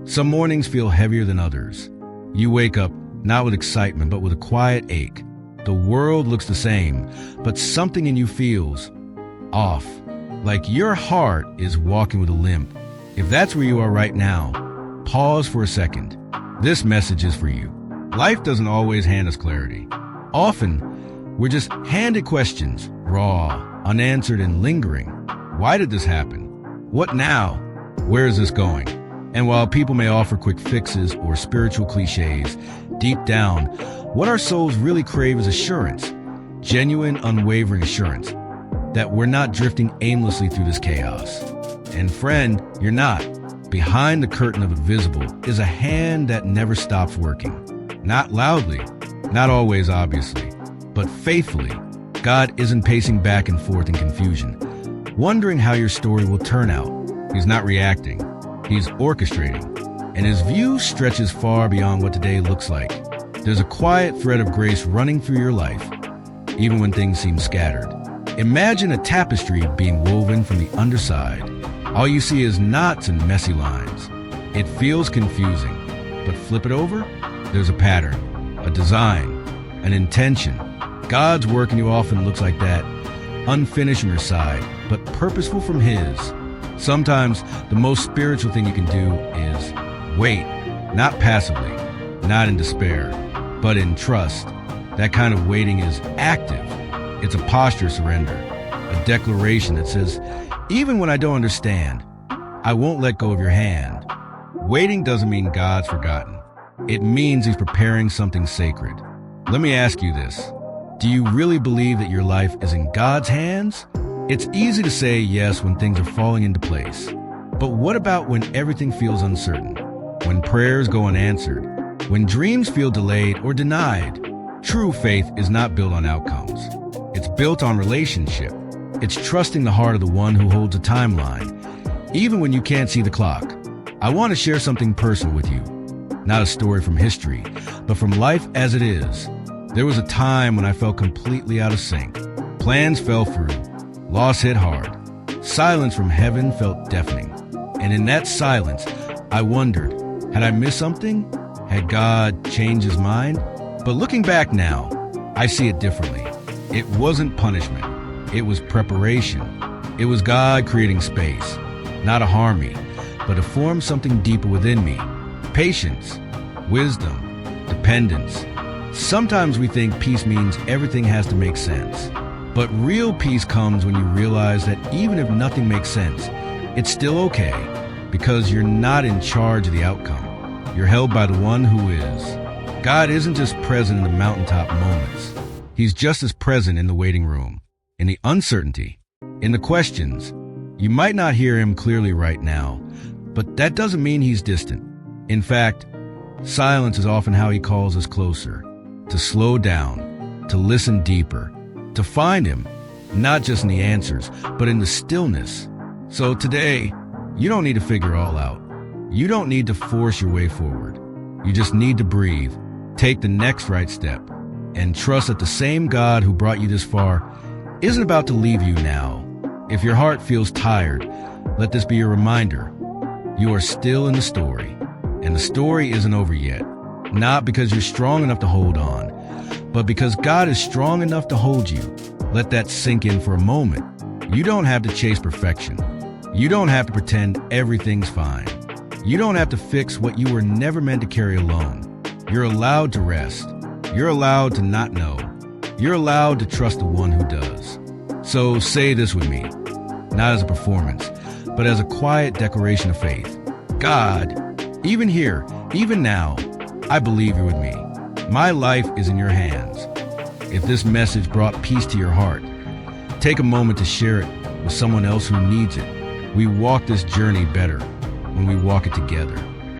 Some mornings feel heavier than others. You wake up not with excitement, but with a quiet ache. The world looks the same, but something in you feels off, like your heart is walking with a limp. If that's where you are right now, pause for a second. This message is for you. Life doesn't always hand us clarity. Often, we're just handed questions, raw, unanswered, and lingering. Why did this happen? What now? Where is this going? And while people may offer quick fixes or spiritual cliches, deep down, what our souls really crave is assurance, genuine, unwavering assurance that we're not drifting aimlessly through this chaos. And friend, you're not. Behind the curtain of the visible is a hand that never stops working. Not loudly, not always obviously, but faithfully. God isn't pacing back and forth in confusion, wondering how your story will turn out. He's not reacting. He's orchestrating, and his view stretches far beyond what today looks like. There's a quiet thread of grace running through your life, even when things seem scattered. Imagine a tapestry being woven from the underside. All you see is knots and messy lines. It feels confusing, but flip it over, there's a pattern, a design, an intention. God's work in you often looks like that, unfinished from your side, but purposeful from his. Sometimes the most spiritual thing you can do is wait, not passively, not in despair, but in trust. That kind of waiting is active. It's a posture of surrender, a declaration that says, even when I don't understand, I won't let go of your hand. Waiting doesn't mean God's forgotten. It means he's preparing something sacred. Let me ask you this. Do you really believe that your life is in God's hands? It's easy to say yes when things are falling into place. But what about when everything feels uncertain? When prayers go unanswered? When dreams feel delayed or denied? True faith is not built on outcomes. It's built on relationship. It's trusting the heart of the one who holds a timeline, even when you can't see the clock. I want to share something personal with you. Not a story from history, but from life as it is. There was a time when I felt completely out of sync. Plans fell through. Loss hit hard. Silence from heaven felt deafening. And in that silence, I wondered, had I missed something? Had God changed his mind? But looking back now, I see it differently. It wasn't punishment. It was preparation. It was God creating space, not to harm me, but to form something deeper within me. Patience, wisdom, dependence. Sometimes we think peace means everything has to make sense. But real peace comes when you realize that even if nothing makes sense, it's still okay, because you're not in charge of the outcome. You're held by the one who is. God isn't just present in the mountaintop moments. He's just as present in the waiting room, in the uncertainty, in the questions. You might not hear him clearly right now, but that doesn't mean he's distant. In fact, silence is often how he calls us closer, to slow down, to listen deeper, to find him, not just in the answers, but in the stillness. So today, you don't need to figure it all out. You don't need to force your way forward. You just need to breathe, take the next right step, and trust that the same God who brought you this far isn't about to leave you now. If your heart feels tired, let this be a reminder. You are still in the story, and the story isn't over yet. Not because you're strong enough to hold on, but because God is strong enough to hold you. Let that sink in for a moment. You don't have to chase perfection. You don't have to pretend everything's fine. You don't have to fix what you were never meant to carry alone. You're allowed to rest. You're allowed to not know. You're allowed to trust the one who does. So say this with me, not as a performance, but as a quiet declaration of faith. God, even here, even now, I believe you're with me. My life is in your hands. If this message brought peace to your heart, take a moment to share it with someone else who needs it. We walk this journey better when we walk it together.